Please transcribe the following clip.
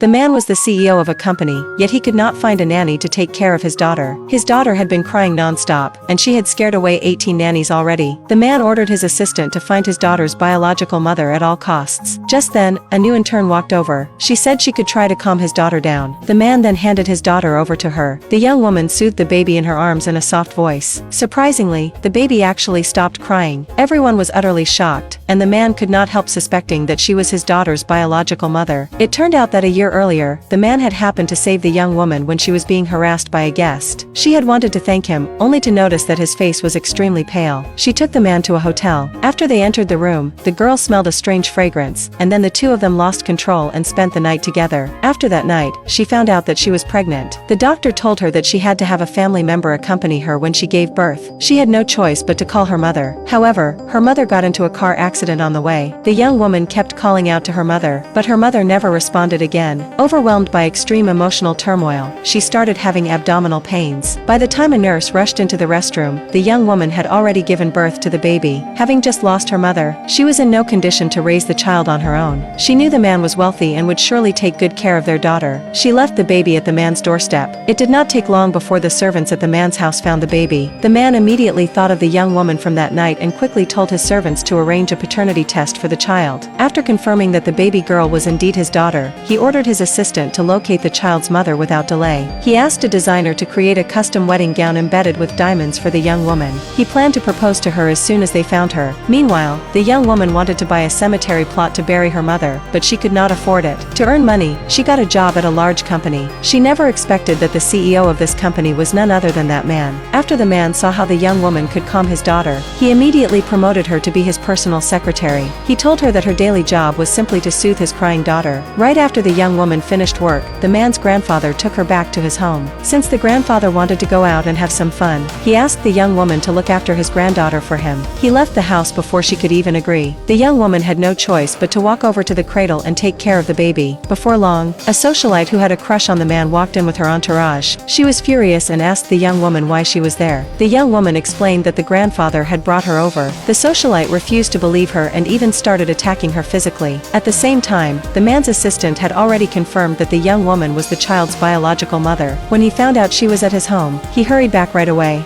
The man was the CEO of a company, yet he could not find a nanny to take care of his daughter. His daughter had been crying non-stop, and she had scared away 18 nannies already. The man ordered his assistant to find his daughter's biological mother at all costs. Just then, a new intern walked over. She said she could try to calm his daughter down. The man then handed his daughter over to her. The young woman soothed the baby in her arms in a soft voice. Surprisingly, the baby actually stopped crying. Everyone was utterly shocked, and the man could not help suspecting that she was his daughter's biological mother. It turned out that a year earlier, the man had happened to save the young woman when she was being harassed by a guest. She had wanted to thank him, only to notice that his face was extremely pale. She took the man to a hotel. After they entered the room, the girl smelled a strange fragrance, and then the two of them lost control and spent the night together. After that night, she found out that she was pregnant. The doctor told her that she had to have a family member accompany her when she gave birth. She had no choice but to call her mother. However, her mother got into a car accident on the way. The young woman kept calling out to her mother, but her mother never responded again. Overwhelmed by extreme emotional turmoil, she started having abdominal pains. By the time a nurse rushed into the restroom, the young woman had already given birth to the baby. Having just lost her mother, she was in no condition to raise the child on her own. She knew the man was wealthy and would surely take good care of their daughter. She left the baby at the man's doorstep. It did not take long before the servants at the man's house found the baby. The man immediately thought of the young woman from that night and quickly told his servants to arrange a paternity test for the child. After confirming that the baby girl was indeed his daughter, he ordered his assistant to locate the child's mother without delay. He asked a designer to create a custom wedding gown embedded with diamonds for the young woman. He planned to propose to her as soon as they found her. Meanwhile, the young woman wanted to buy a cemetery plot to bury her mother, but she could not afford it. To earn money, she got a job at a large company. She never expected that the CEO of this company was none other than that man. After the man saw how the young woman could calm his daughter, he immediately promoted her to be his personal secretary. He told her that her daily job was simply to soothe his crying daughter. Right after the young woman finished work, the man's grandfather took her back to his home. Since the grandfather wanted to go out and have some fun, he asked the young woman to look after his granddaughter for him. He left the house before she could even agree. The young woman had no choice but to walk over to the cradle and take care of the baby. Before long, a socialite who had a crush on the man walked in with her entourage. She was furious and asked the young woman why she was there. The young woman explained that the grandfather had brought her over. The socialite refused to believe her and even started attacking her physically. At the same time, the man's assistant had already confirmed that the young woman was the child's biological mother. When he found out she was at his home, he hurried back right away.